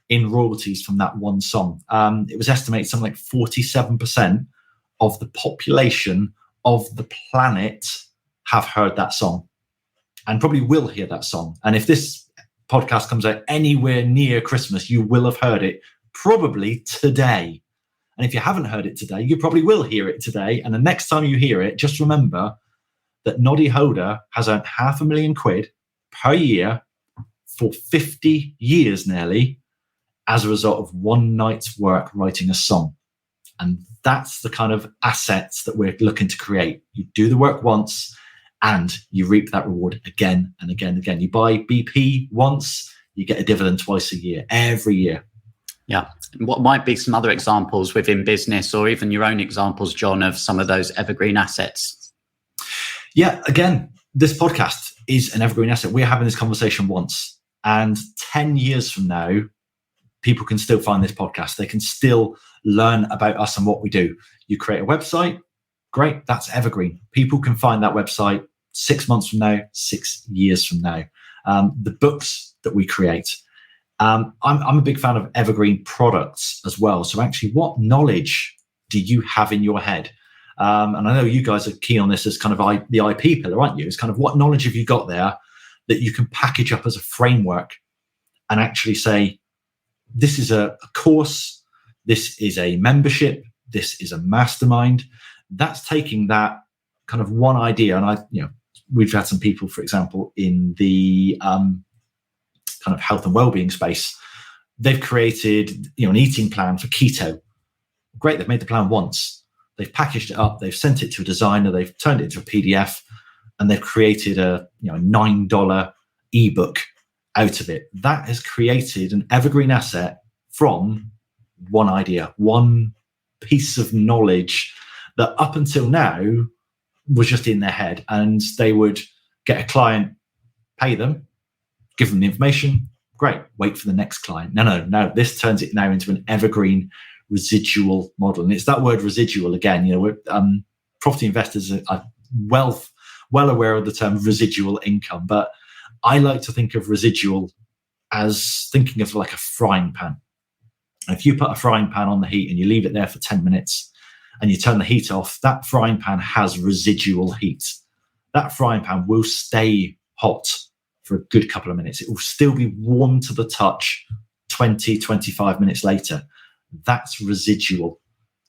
in royalties from that one song. It was estimated something like 47% of the population of the planet have heard that song. and probably will hear that song. And if this podcast comes out anywhere near Christmas, you will have heard it probably today. And if you haven't heard it today, you probably will hear it today. And the next time you hear it, just remember that Noddy Holder has earned £500,000 per year for 50 years nearly as a result of one night's work writing a song. And that's the kind of assets that we're looking to create. You do the work once and you reap that reward again and again and again. You buy BP once, you get a dividend twice a year, every year. Yeah. What might be some other examples within business, or even your own examples, John, of some of those evergreen assets? Yeah, again, this podcast is an evergreen asset. We're having this conversation once, and 10 years from now, people can still find this podcast. They can still learn about us and what we do. You create a website, great, that's evergreen. People can find that website 6 months from now, 6 years from now. The books that we create. I'm a big fan of evergreen products as well. So actually, what knowledge do you have in your head? And I know you guys are keen on this as kind of the IP pillar, aren't you? It's kind of what knowledge have you got there that you can package up as a framework and actually say, this is a course, this is a membership, this is a mastermind. That's taking that kind of one idea. And we've had some people, for example, in the kind of health and well-being space. They've created, an eating plan for keto. Great, they've made the plan once. They've packaged it up, they've sent it to a designer, they've turned it into a PDF, and they've created a $9 ebook out of it. That has created an evergreen asset from one idea, one piece of knowledge that up until now was just in their head. And they would get a client, pay them, give them the information, great, wait for the next client. No, this turns it now into an evergreen residual model. And it's that word residual again. Property investors are well aware of the term residual income, but I like to think of residual as thinking of like a frying pan. If you put a frying pan on the heat and you leave it there for 10 minutes and you turn the heat off, that frying pan has residual heat. That frying pan will stay hot for a good couple of minutes. It will still be warm to the touch 20, 25 minutes later. That's residual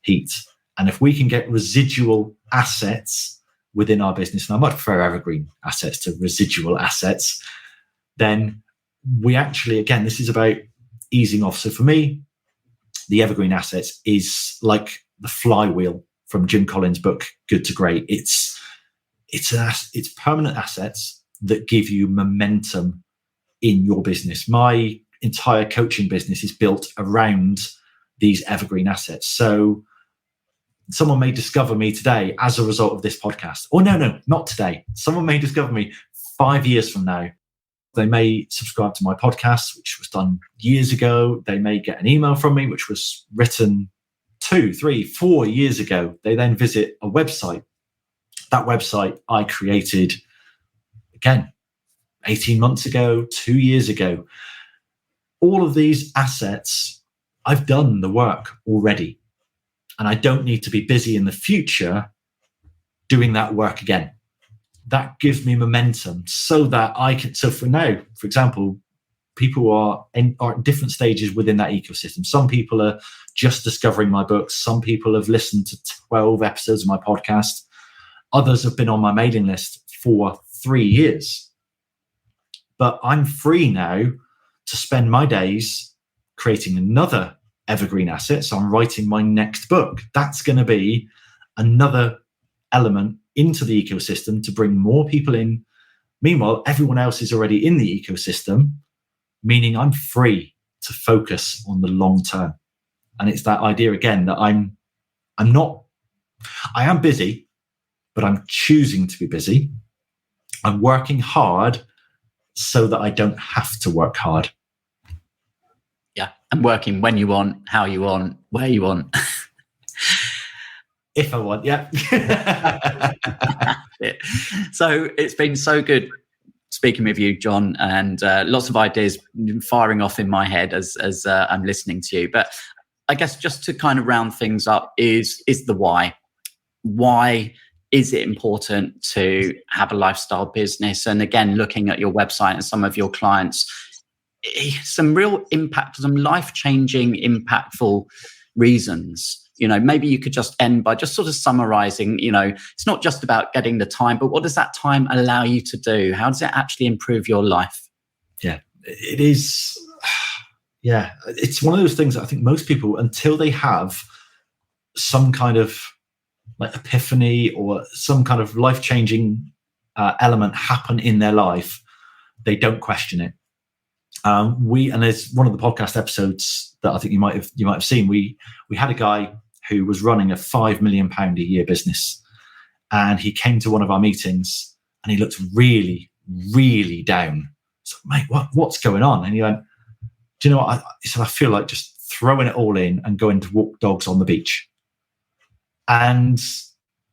heat. And if we can get residual assets within our business, and I much prefer evergreen assets to residual assets, then we actually, again, this is about easing off. So for me, the evergreen assets is like the flywheel from Jim Collins' book, Good to Great. It's permanent assets that give you momentum in your business. My entire coaching business is built around these evergreen assets. So someone may discover me today as a result of this podcast. Or no, not today. Someone may discover me 5 years from now. They may subscribe to my podcast, which was done years ago. They may get an email from me, which was written 2, 3, 4 years ago. They then visit a website. That website I created, again, 18 months ago, 2 years ago. All of these assets, I've done the work already. And I don't need to be busy in the future doing that work again. That gives me momentum so that I can. So for now, for example, people are at different stages within that ecosystem. Some people are just discovering my books. Some people have listened to 12 episodes of my podcast. Others have been on my mailing list for 3 years. But I'm free now to spend my days creating another evergreen asset. So I'm writing my next book. That's going to be another element into the ecosystem to bring more people in. Meanwhile, everyone else is already in the ecosystem, meaning I'm free to focus on the long term. And it's that idea again that I am busy, but I'm choosing to be busy. I'm working hard so that I don't have to work hard. Yeah, and working when you want, how you want, where you want. If I want, yeah. So it's been so good speaking with you, John, and lots of ideas firing off in my head as I'm listening to you. But I guess just to kind of round things up is the why. Why is it important to have a lifestyle business? And again, looking at your website and some of your clients, some real impact, some life-changing, impactful reasons. Maybe you could just end by just sort of summarizing, it's not just about getting the time, but what does that time allow you to do? How does it actually improve your life? Yeah, it is. Yeah, it's one of those things that I think most people, until they have some kind of like epiphany or some kind of life-changing element happen in their life, they don't question it. And there's one of the podcast episodes that I think you might have seen. We had a guy who was running a £5 million a year business, and he came to one of our meetings and he looked really, really down. So, mate, what's going on? And he went, do you know what? He said, I feel like just throwing it all in and going to walk dogs on the beach. And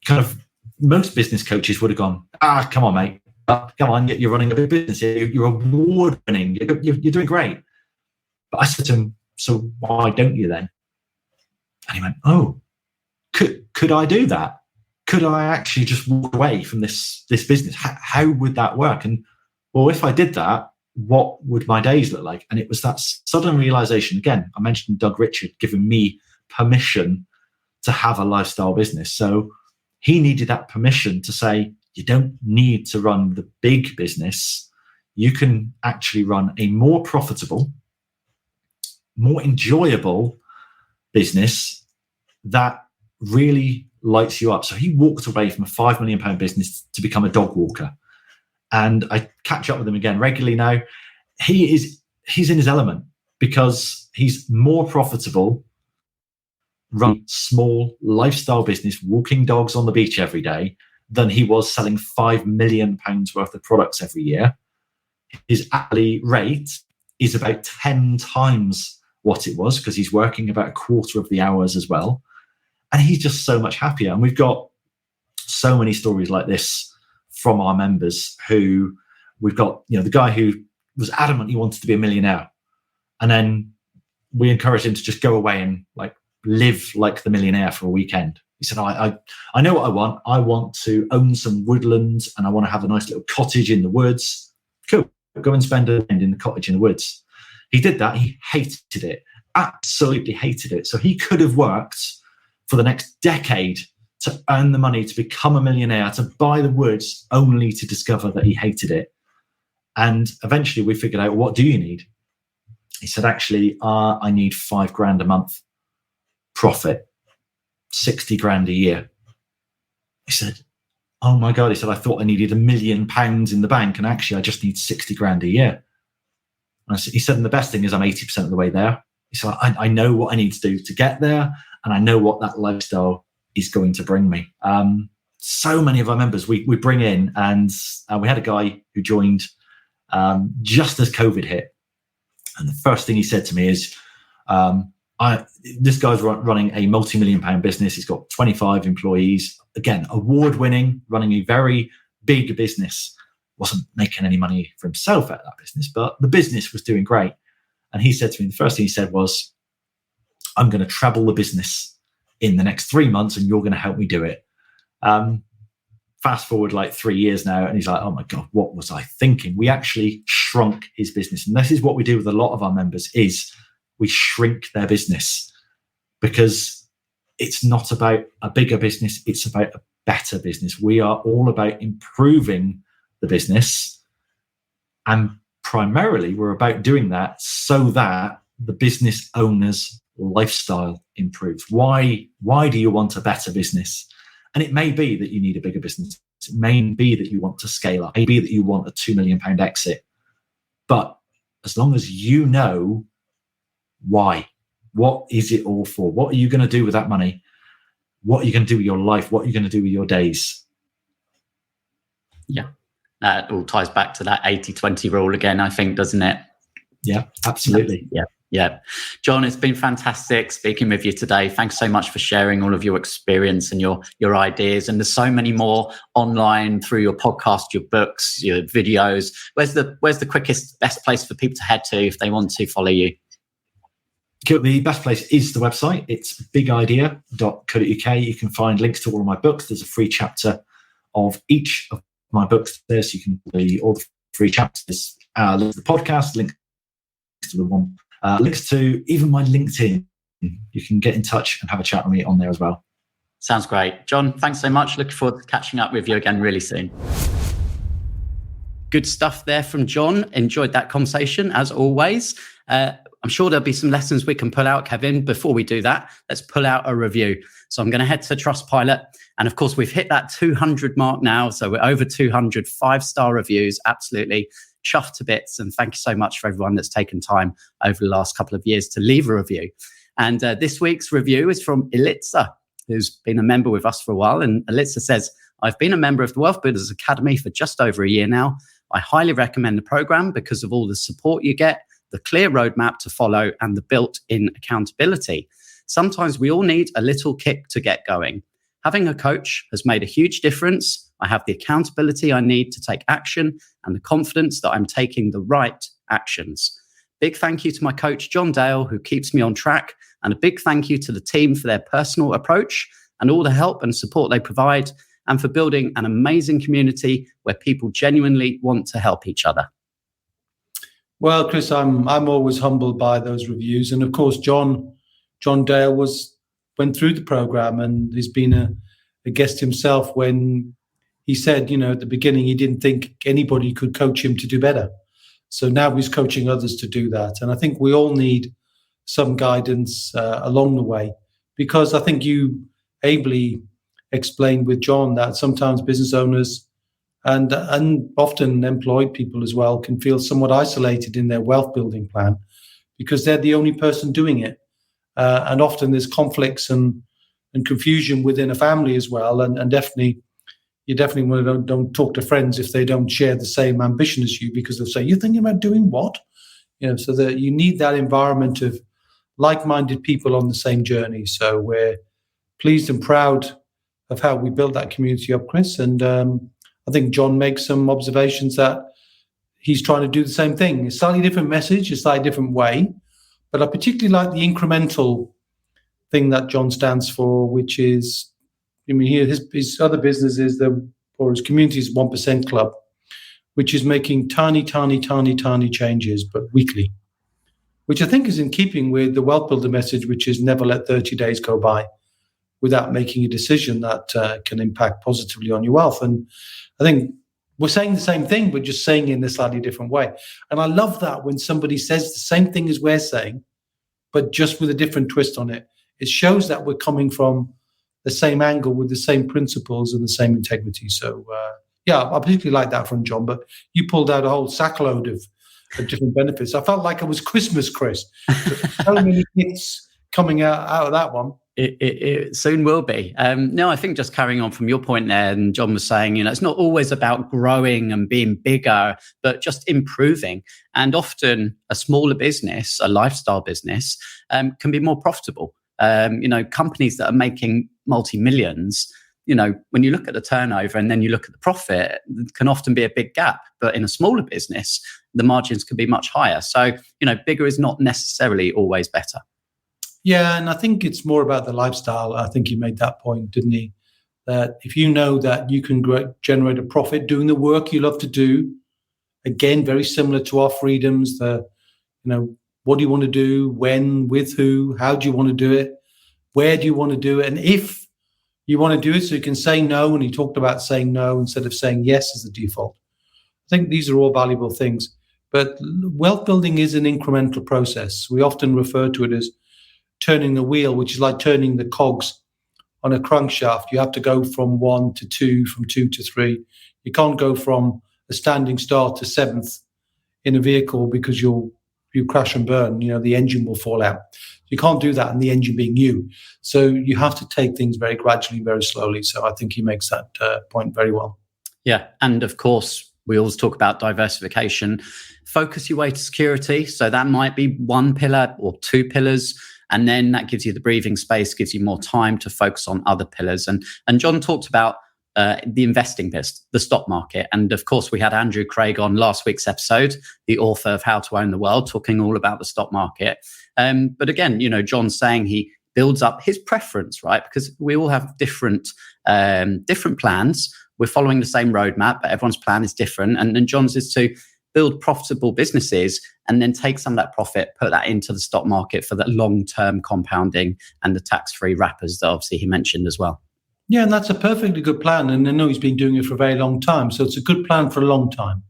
kind of most business coaches would have gone, come on, mate. Come on, you're running a big business. You're award winning. You're doing great. But I said to him, so why don't you then? And he went, oh, could I do that? Could I actually just walk away from this business? How would that work? And well, if I did that, what would my days look like? And it was that sudden realization. Again, I mentioned Doug Richard giving me permission to have a lifestyle business. So he needed that permission to say, you don't need to run the big business. You can actually run a more profitable, more enjoyable business that really lights you up. So he walked away from a £5 million business to become a dog walker. And I catch up with him again regularly now. He's in his element because he's more profitable, run small lifestyle business, walking dogs on the beach every day, than he was selling £5 million worth of products every year. His hourly rate is about 10 times what it was because he's working about a quarter of the hours as well. And he's just so much happier. And we've got so many stories like this from our members who we've got, the guy who was adamant he wanted to be a millionaire. And then we encouraged him to just go away and live like the millionaire for a weekend. He said, I know what I want. I want to own some woodlands and I want to have a nice little cottage in the woods. Cool. Go and spend a weekend in the cottage in the woods. He did that. He hated it. Absolutely hated it. So he could have worked for the next decade to earn the money to become a millionaire, to buy the woods, only to discover that he hated it. And eventually we figured out, what do you need? He said, actually, I need $5,000 a month profit. 60 grand a year. He said, oh my God. He said, I thought I needed £1 million in the bank. And actually I just need 60 grand a year. And he said, and the best thing is I'm 80% of the way there. He said, I know what I need to do to get there. And I know what that lifestyle is going to bring me. So many of our members we bring in, and we had a guy who joined just as COVID hit. And the first thing he said to me is, this guy's running a multi-million pound business. He's got 25 employees. Again, award-winning, running a very big business. Wasn't making any money for himself out of that business, but the business was doing great. And he said to me, the first thing he said was, I'm going to treble the business in the next 3 months and you're going to help me do it. Fast forward 3 years now, and he's like, oh my God, what was I thinking? We actually shrunk his business. And this is what we do with a lot of our members is we shrink their business, because it's not about a bigger business. It's about a better business. We are all about improving the business. And primarily we're about doing that so that the business owner's lifestyle improves. Why do you want a better business? And it may be that you need a bigger business. It may be that you want to scale up. It may be that you want a £2 million exit. But as long as you know why, what is it all for? What are you going to do with that money? What are you going to do with your life? What are you going to do with your days? Yeah, that all ties back to that 80-20 rule again, I think, doesn't it? Yeah, absolutely. Yeah. John, it's been fantastic speaking with you today. Thanks so much for sharing all of your experience and your ideas. And there's so many more online through your podcast, your books, your videos. Where's the quickest, best place for people to head to if they want to follow you? The best place is the website. It's bigidea.co.uk. You can find links to all of my books. There's a free chapter of each of my books there, so you can see all the free chapters, links to the podcast, links to the one, links to even my LinkedIn. You can get in touch and have a chat with me on there as well. Sounds great. John, thanks so much. Looking forward to catching up with you again really soon. Good stuff there from John. Enjoyed that conversation as always. I'm sure there'll be some lessons we can pull out, Kevin. Before we do that, let's pull out a review. So I'm going to head to Trustpilot. And of course, we've hit that 200 mark now. So we're over 200 5-star reviews. Absolutely chuffed to bits. And thank you so much for everyone that's taken time over the last couple of years to leave a review. And this week's review is from Elitza, who's been a member with us for a while. And Elitza says, I've been a member of the Wealth Builders Academy for just over a year now. I highly recommend the program because of all the support you get, the clear roadmap to follow, and the built-in accountability. Sometimes we all need a little kick to get going. Having a coach has made a huge difference. I have the accountability I need to take action and the confidence that I'm taking the right actions. Big thank you to my coach, John Dale, who keeps me on track, and a big thank you to the team for their personal approach and all the help and support they provide, and for building an amazing community where people genuinely want to help each other. Well, Chris, I'm always humbled by those reviews, and of course, John Dale went through the program, and he's been a guest himself when he said, at the beginning, he didn't think anybody could coach him to do better. So now he's coaching others to do that, and I think we all need some guidance along the way, because I think you ably explained with John that sometimes business owners and often employed people as well can feel somewhat isolated in their wealth building plan because they're the only person doing it. And often there's conflicts and confusion within a family as well. And definitely, you definitely don't talk to friends if they don't share the same ambition as you, because they'll say, you're thinking about doing what? So that you need that environment of like-minded people on the same journey. So we're pleased and proud of how we built that community up, Chris. And I think John makes some observations that he's trying to do the same thing. A slightly different message, a slightly different way. But I particularly like the incremental thing that John stands for, which is, his other business is or his community is 1% Club, which is making tiny changes, but weekly, which I think is in keeping with the Wealth Builder message, which is never let 30 days go by without making a decision that can impact positively on your wealth. And I think we're saying the same thing, but just saying it in a slightly different way. And I love that when somebody says the same thing as we're saying, but just with a different twist on it. It shows that we're coming from the same angle with the same principles and the same integrity. So, I particularly like that from John, but you pulled out a whole sackload of different benefits. I felt like it was Christmas, Chris. So many hits coming out of that one. It soon will be. No, I think just carrying on from your point there, and John was saying, it's not always about growing and being bigger, but just improving. And often a smaller business, a lifestyle business, can be more profitable. Companies that are making multi-millions, when you look at the turnover and then you look at the profit, it can often be a big gap. But in a smaller business, the margins can be much higher. So, bigger is not necessarily always better. Yeah, and I think it's more about the lifestyle. I think he made that point, didn't he? That if you know that you can generate a profit doing the work you love to do, again, very similar to our freedoms, what do you want to do, when, with who, how do you want to do it, where do you want to do it, and if you want to do it so you can say no, and he talked about saying no instead of saying yes as the default. I think these are all valuable things. But wealth building is an incremental process. We often refer to it as turning the wheel, which is like turning the cogs on a crankshaft. You have to go from 1 to 2, from 2 to 3. You can't go from a standing start to 7th in a vehicle because you crash and burn. The engine will fall out. You can't do that, and the engine being you. So you have to take things very gradually, very slowly. So I think he makes that point very well. Yeah, and of course, we always talk about diversification. Focus your way to security. So that might be one pillar or two pillars. And then that gives you the breathing space, gives you more time to focus on other pillars. And John talked about the investing bit, the stock market. And of course, we had Andrew Craig on last week's episode, the author of How to Own the World, talking all about the stock market. But again, John's saying he builds up his preference, right? Because we all have different plans. We're following the same roadmap, but everyone's plan is different. And John's is to build profitable businesses and then take some of that profit, put that into the stock market for the long-term compounding and the tax-free wrappers that obviously he mentioned as well. Yeah, and that's a perfectly good plan. And I know he's been doing it for a very long time. So it's a good plan for a long time.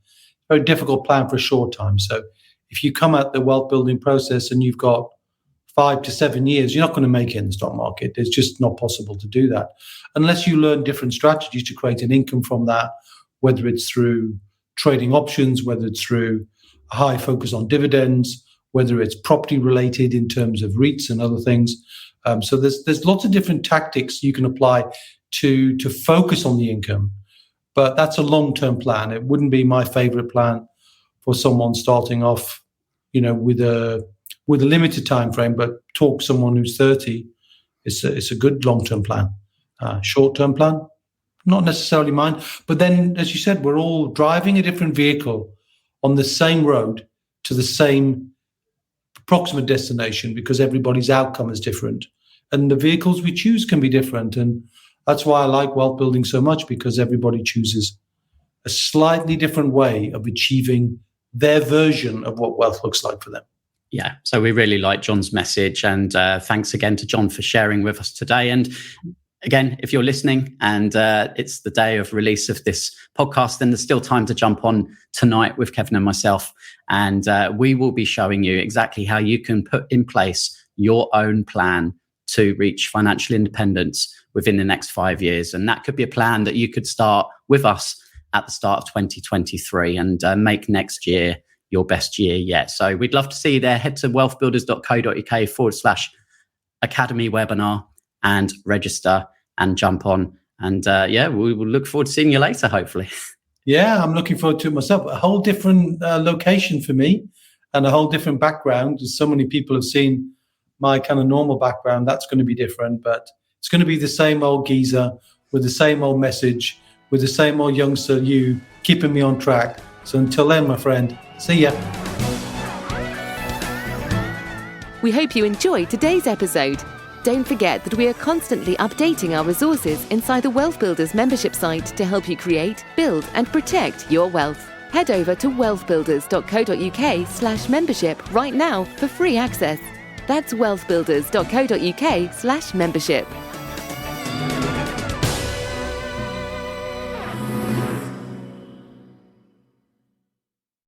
Very difficult plan for a short time. So if you come at the wealth building process and you've got 5 to 7 years, you're not going to make it in the stock market. It's just not possible to do that unless you learn different strategies to create an income from that, whether it's through trading options, whether it's through a high focus on dividends, whether it's property related in terms of REITs and other things. So there's lots of different tactics you can apply to focus on the income, but that's a long-term plan. It wouldn't be my favorite plan for someone starting off, with a limited time frame. But talk someone who's 30, it's a good long-term plan. Short-term plan, not necessarily mine. But then, as you said, we're all driving a different vehicle on the same road to the same approximate destination because everybody's outcome is different. And the vehicles we choose can be different. And that's why I like wealth building so much, because everybody chooses a slightly different way of achieving their version of what wealth looks like for them. Yeah, so we really like John's message. And thanks again to John for sharing with us today. And again, if you're listening and it's the day of release of this podcast, then there's still time to jump on tonight with Kevin and myself. And we will be showing you exactly how you can put in place your own plan to reach financial independence within the next 5 years. And that could be a plan that you could start with us at the start of 2023 and make next year your best year yet. So we'd love to see you there. Head to wealthbuilders.co.uk/academy webinar and register and jump on. And we will look forward to seeing you later, hopefully. Yeah, I'm looking forward to it myself. A whole different location for me and a whole different background. So many people have seen my kind of normal background. That's going to be different, but it's going to be the same old geezer with the same old message, with the same old youngster, you keeping me on track. So until then, my friend, see ya. We hope you enjoyed today's episode. Don't forget that we are constantly updating our resources inside the Wealth Builders membership site to help you create, build, and protect your wealth. Head over to wealthbuilders.co.uk/membership right now for free access. That's wealthbuilders.co.uk/membership.